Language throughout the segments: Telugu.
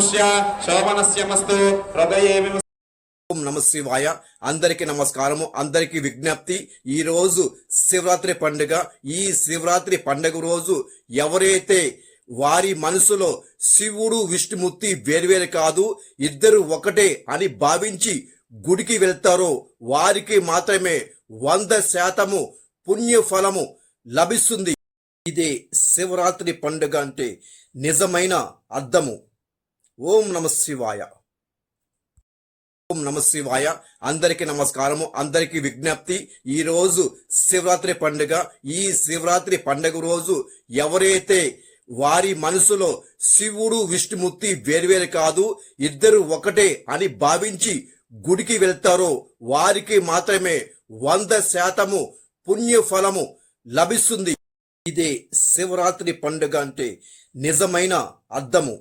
శుభముష్య శోభనస్యమస్తు హృదయేమి. ఓం నమ శివాయ. అందరికి నమస్కారము. అందరికి విజ్ఞప్తి, ఈ రోజు శివరాత్రి పండుగ. ఈ శివరాత్రి పండుగ రోజు ఎవరైతే వారి మనసులో శివుడు విష్ణుమూర్తి వేర్వేరు కాదు, ఇద్దరు ఒకటే అని భావించి గుడికి వెళ్తారో వారికి మాత్రమే 100% పుణ్య ఫలము లభిస్తుంది. ఇదే శివరాత్రి పండుగ అంటే నిజమైన అర్థము. ఓం నమ శివాయ. ఓం నమ శివాయ. అందరికి నమస్కారము. అందరికి విజ్ఞప్తి, ఈ రోజు శివరాత్రి పండుగ. ఈ శివరాత్రి పండుగ రోజు ఎవరైతే వారి మనసులో శివుడు విష్ణుమూర్తి వేర్వేరు కాదు, ఇద్దరు ఒకటే అని భావించి గుడికి వెళ్తారో వారికి మాత్రమే 100% పుణ్య ఫలము లభిస్తుంది. ఇదే శివరాత్రి పండుగ అంటే నిజమైన అర్థము.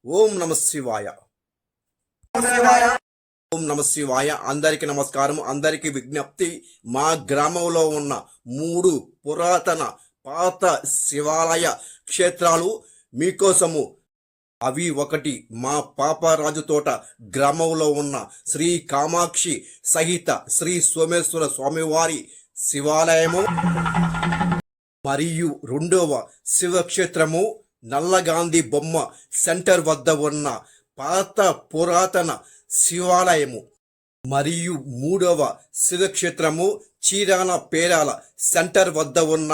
ఓం నమ శివాయ. ఓం నమ శివాయ. అందరికి నమస్కారము. అందరికి విజ్ఞప్తి, మా గ్రామంలో ఉన్న 3 పురాతన పాత శివాలయ క్షేత్రాలు మీకోసము. అవి ఒకటి, మా పాపరాజు తోట గ్రామంలో ఉన్న శ్రీ కామాక్షి సహిత శ్రీ సోమేశ్వర స్వామివారి శివాలయము, మరియు 2వ శివక్షేత్రము నల్లగాంధీ బొమ్మ సెంటర్ వద్ద ఉన్న పాత పురాతన శివాలయము, మరియు 3వ శివక్షేత్రము చీరాల పేరాల సెంటర్ వద్ద ఉన్న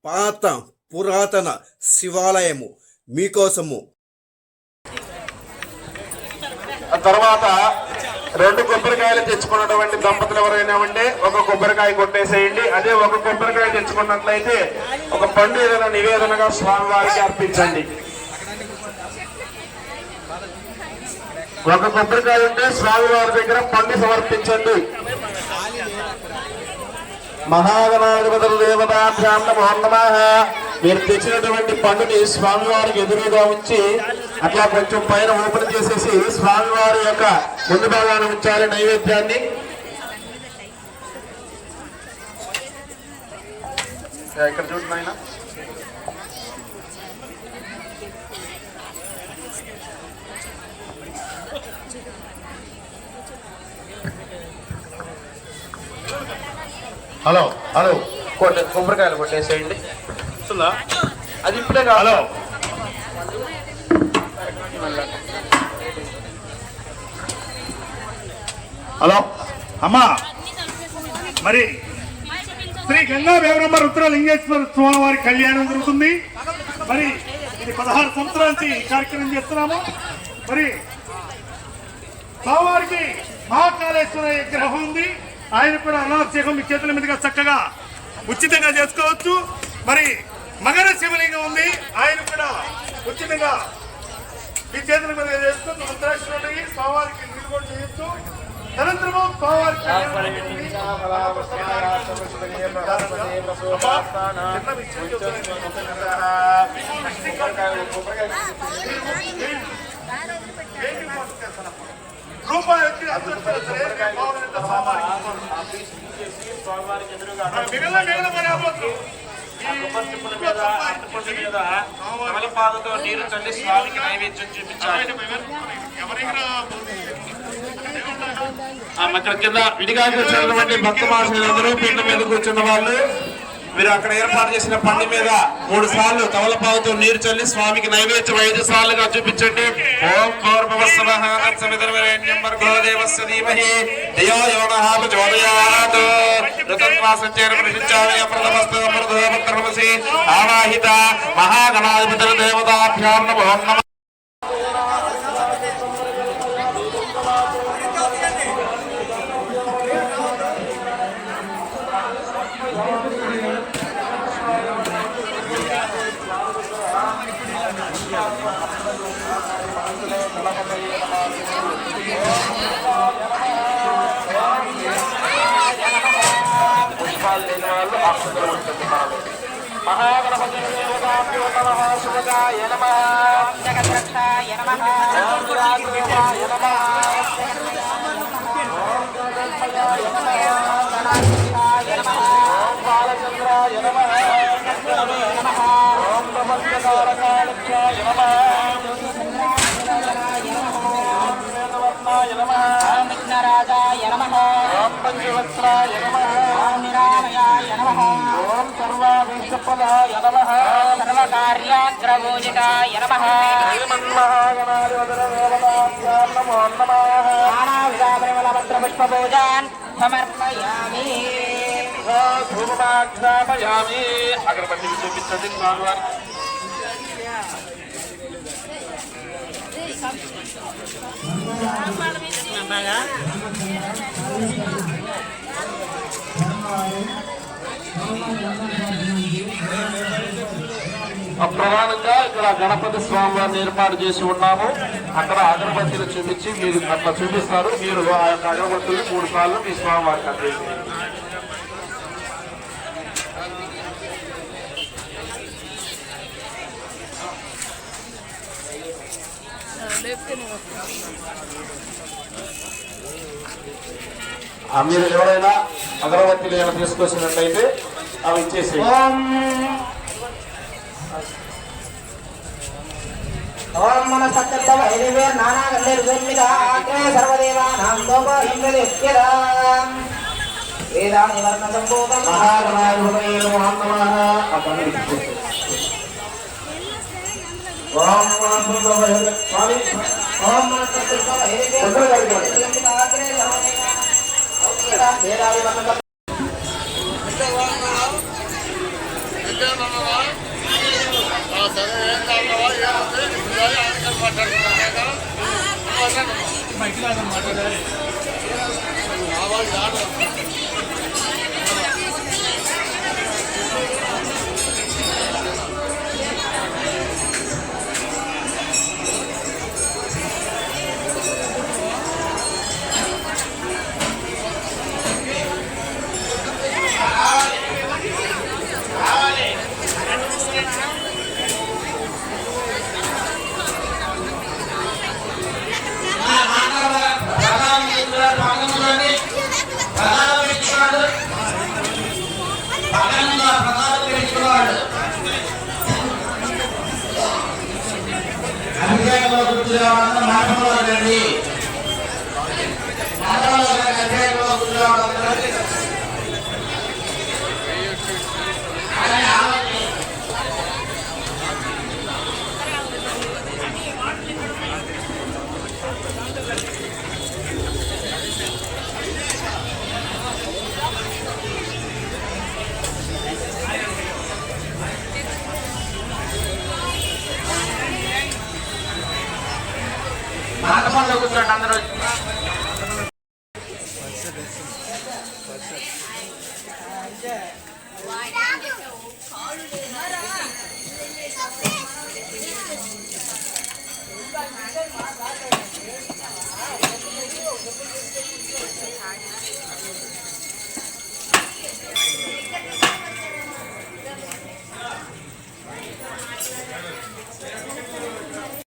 పాత పురాతన శివాలయము మీకోసము. తర్వాత 2 కొబ్బరికాయలు తెచ్చుకున్నటువంటి దంపతులు ఎవరైనా ఉంటే ఒక కొబ్బరికాయ కొట్టేసేయండి. అదే ఒక కొబ్బరికాయ తెచ్చుకున్నట్లయితే ఒక పండు ఏదైనా నివేదనగా స్వామివారికి అర్పించండి. ఒక కొబ్బరికాయ ఉంటే స్వామివారి దగ్గర పండు సమర్పించండి. మహాగణాధిపతుల దేవతాభ్యాం నమో నమః. మీరు తెచ్చినటువంటి పండుని స్వామివారికి ఎదురుగా ఉంచి అట్లా కొంచెం పైన ఓపెన్ చేసేసి స్వామివారి యొక్క ముందు భాగాన్ని ఉంచాలి నైవేద్యాన్ని. ఇక్కడ చూడండి ఆయన. హలో హలో కొబ్బరికాయలు కొట్టేసేయండి. అది ఇప్పుడే కాదు. హలో అమ్మా, మరి శ్రీ గంగా వేవరమ్మ రుద్రలింగేశ్వర స్వామి వారి కళ్యాణం జరుగుతుంది. మరి ఇది 16 సంవత్సరాల నుంచి కార్యక్రమం చేస్తున్నాము. మరి స్వామివారికి మహాకాళేశ్వర విగ్రహం ఉంది. ఆయన కూడా అనాభిషేకం మీ చేతుల మీదుగా చక్కగా ఉచితంగా చేసుకోవచ్చు. మరి మకర శివలింగం ఉంది, ఆయన కూడా ఉచితంగా మీ చేతుల మీదుగా చేసుకుని మంత్రాక్షరుడి స్వామివారికి నీరు కూడా చేయొచ్చు. అనంతరము స్వామివారికి తమలపాదుతో నీరు చల్లి స్వామికి నైవేద్యం చూపించాలి. అక్కడ కింద విడిగా కూర్చున్నటువంటి భక్త మహాశయులందరూ పీఠం మీద కూర్చున్న వాళ్ళు మీరు అక్కడ ఏర్పాటు చేసిన పండి మీద 3 సార్లు తమలపాదుతో నీరు చల్లి స్వామికి నైవేద్యం 5 సార్లుగా చూపించండి. ఓం ఆవాహిత మహాగణాధిపతుల దేవతాభ్యాం నమో నమః. మహాగణపతి దేవతాభ్యో నమః. శుభగాయ నమః. జగద్రక్షాయ నమః. ఓం విరాజాయ నమః. ఓం గణపయాయ నమః. గణాధిపాయ నమః. ఓం బాలచంద్రాయ నమః. ఓం నమః. ఓం నమః. పంచవక్త్రాయ నమః ఓం నిరామయాయ నమః ఓం సర్వాభీష్టపదాయ నమః ఓం సర్వకార్యాగ్రగోజితాయ నమః శ్రీమన్మహాగణాధిపతిర్దేవతాభ్యాం నమో నమః నానావిధపరిమళపత్రపుష్పపూజాన్ సమర్పయామి ధూమాఘ్రాపయామి. అగరబత్తికి చూపించండి స్వామివారి. ప్రధానంగా ఇక్కడ గణపతి స్వామి వారిని ఏర్పాటు చేసి ఉన్నాము. అక్కడ అగరబత్తులు చూపించి మీరు అట్లా చూపిస్తారు. మీరు ఆ యొక్క అగరబత్తులు 3 సార్లు మీ స్వామి వారికి అందిస్తారు. మీరు ఎవరైనా అగరబత్తిలు ఏమైనా తీసుకొచ్చినట్లయితే అవి ఇచ్చేసి ఓం మన సత్య వైదివే నానా గంధర్వోన్మిత ఆగ్రే సర్వదేవానాం లోకహింద్రదేవ్యదాం వేదాని వర్ణ సంభూతం మహాగణాధిపతయే నమః. ఓం స్వామి ఓం మన సత్య వైదివే గంధర్వోన్మిత ఆగ్రే సర్వదేవానాం వేదాని వర్ణ కూర్చోండి అందరూ. Why?